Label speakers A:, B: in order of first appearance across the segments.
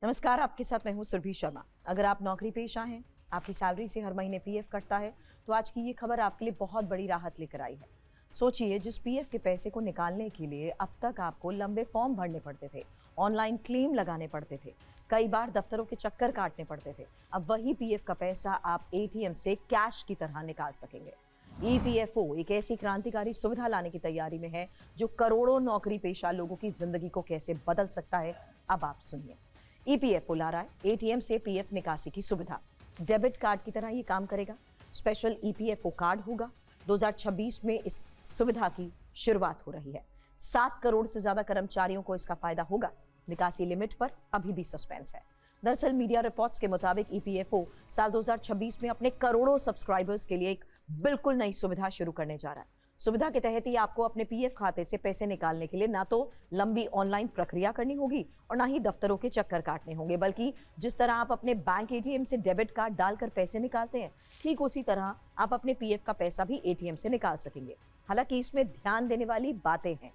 A: नमस्कार, आपके साथ मैं हूं सुरभि शर्मा। अगर आप नौकरी पेशा हैं, आपकी सैलरी से हर महीने पीएफ कटता है, तो आज की ये खबर आपके लिए बहुत बड़ी राहत लेकर आई है। सोचिए, जिस पीएफ के पैसे को निकालने के लिए अब तक आपको लंबे फॉर्म भरने पड़ते थे, ऑनलाइन क्लेम लगाने पड़ते थे, कई बार दफ्तरों के चक्कर काटने पड़ते थे, अब वही पीएफ का पैसा आप एटीएम से कैश की तरह निकाल सकेंगे। ईपीएफओ एक ऐसी क्रांतिकारी सुविधा लाने की तैयारी में है जो करोड़ों नौकरी पेशा लोगों की जिंदगी को कैसे बदल सकता है। अब आप सुनिए। ईपीएफओ ला रहा है एटीएम से पीएफ निकासी की सुविधा। डेबिट कार्ड की तरह ये काम करेगा। स्पेशल ईपीएफओ कार्ड होगा। 2026 में इस सुविधा की शुरुआत हो रही है। 7 करोड़ से ज्यादा कर्मचारियों को इसका फायदा होगा। निकासी लिमिट पर अभी भी सस्पेंस है। दरअसल मीडिया रिपोर्ट्स के मुताबिक ईपीएफओ साल 2026 में अपने करोड़ों सब्सक्राइबर्स के लिए एक बिल्कुल नई सुविधा शुरू करने जा रहा है। सुविधा के तहत ही आपको अपने पीएफ खाते से पैसे निकालने के लिए ना तो लंबी ऑनलाइन प्रक्रिया करनी होगी और ना ही दफ्तरों के चक्कर काटने होंगे, बल्कि जिस तरह आप अपने बैंक एटीएम से डेबिट कार्ड डालकर पैसे निकालते हैं, ठीक उसी तरह आप अपने पीएफ का पैसा भी एटीएम से निकाल सकेंगे। हालांकि इसमें ध्यान देने वाली बातें हैं।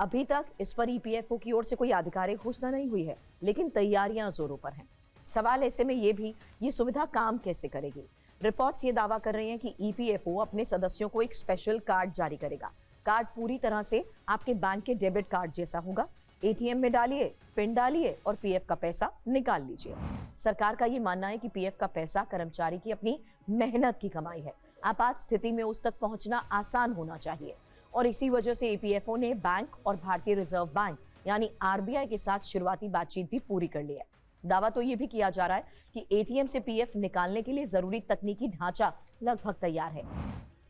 A: अभी तक इस पर ईपीएफओ की ओर से कोई आधिकारिक घोषणा नहीं हुई है, लेकिन तैयारियां जोरों पर हैं। सवाल ऐसे में ये सुविधा काम कैसे करेगी। रिपोर्ट्स ये दावा कर रही हैं कि ईपीएफओ अपने सदस्यों को एक स्पेशल कार्ड जारी करेगा। कार्ड पूरी तरह से आपके बैंक के डेबिट कार्ड जैसा होगा। एटीएम में डालिए, पिन डालिए और पीएफ का पैसा निकाल लीजिए। सरकार का ये मानना है कि पीएफ का पैसा कर्मचारी की अपनी मेहनत की कमाई है। आपात स्थिति में उस तक पहुंचना आसान होना चाहिए और इसी वजह से ईपीएफओ ने बैंक और भारतीय रिजर्व बैंक यानी आरबीआई के साथ शुरुआती बातचीत भी पूरी कर ली है। दावा तो ये भी किया जा रहा है कि एटीएम से पीएफ निकालने के लिए जरूरी तकनीकी ढांचा लगभग तैयार है।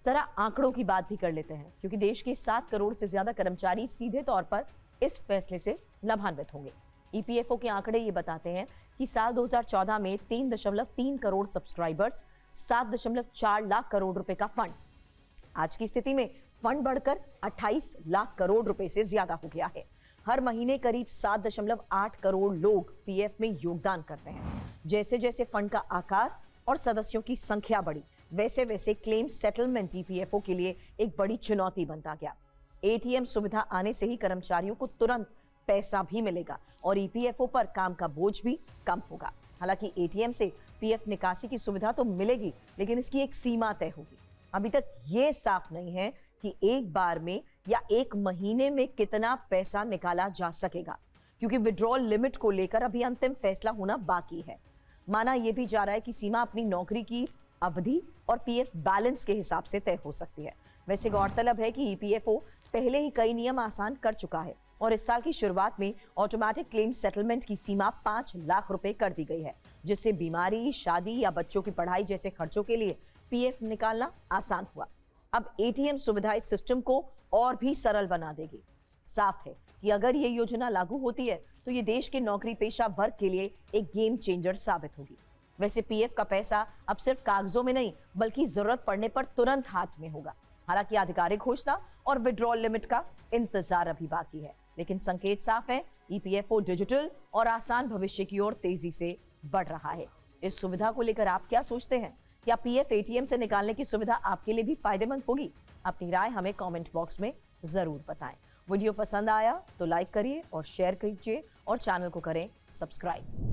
A: जरा आंकड़ों की बात भी कर लेते हैं, क्योंकि देश के 7 करोड़ से ज्यादा कर्मचारी सीधे तौर पर इस फैसले से लाभान्वित होंगे। ईपीएफओ के आंकड़े ये बताते हैं कि साल 2014 में 3.3 करोड़ सब्सक्राइबर्स, 7.4 लाख करोड़ रुपए का फंड। आज की स्थिति में फंड बढ़कर 28 लाख करोड़ रुपए से ज्यादा हो गया है। हर महीने करीब 7.8 करोड़ लोग पीएफ में योगदान करते हैं। जैसे जैसे फंड का आकार और सदस्यों की संख्या बढ़ी, वैसे वैसे क्लेम सेटलमेंट ईपीएफओ के लिए एक बड़ी चुनौती बनता गया। एटीएम सुविधा आने से ही कर्मचारियों को तुरंत पैसा भी मिलेगा और ईपीएफओ पर काम का बोझ भी कम होगा। हालांकि एटीएम से पीएफ निकासी की सुविधा तो मिलेगी, लेकिन इसकी एक सीमा तय होगी। अभी तक ये साफ नहीं है कि एक बार में या एक महीने में कितना पैसा निकाला जा सकेगा, क्योंकि विड्रॉल लिमिट को लेकर अभी अंतिम फैसला होना बाकी है। माना यह भी जा रहा है कि सीमा अपनी नौकरी की अवधि और पीएफ बैलेंस के हिसाब से तय हो सकती है। वैसे गौरतलब है कि ईपीएफओ पहले ही कई नियम आसान कर चुका है और इस साल की शुरुआत में ऑटोमेटिक क्लेम सेटलमेंट की सीमा 5 लाख रुपए कर दी गई है, जिससे बीमारी, शादी या बच्चों की पढ़ाई जैसे खर्चों के लिए पीएफ निकालना आसान हुआ। अब एटीएम सुविधा इस सिस्टम को और भी सरल बना देगी। साफ है कि अगर ये योजना लागू होती है तो ये देश के नौकरी पेशा वर्ग के लिए एक गेम चेंजर साबित होगी। वैसे पीएफ का पैसा अब सिर्फ कागजों में नहीं, बल्कि जरूरत पड़ने पर तुरंत हाथ में होगा। हालांकि आधिकारिक घोषणा और विड्रॉल लिमिट का इंतजार अभी बाकी है, लेकिन संकेत साफ है, ईपीएफओ डिजिटल और आसान भविष्य की ओर तेजी से बढ़ रहा है। इस सुविधा को लेकर आप क्या सोचते हैं? क्या पीएफ एटीएम से निकालने की सुविधा आपके लिए भी फायदेमंद होगी? अपनी राय हमें कमेंट बॉक्स में जरूर बताएं। वीडियो पसंद आया तो लाइक करिए और शेयर कीजिए और चैनल को करें सब्सक्राइब।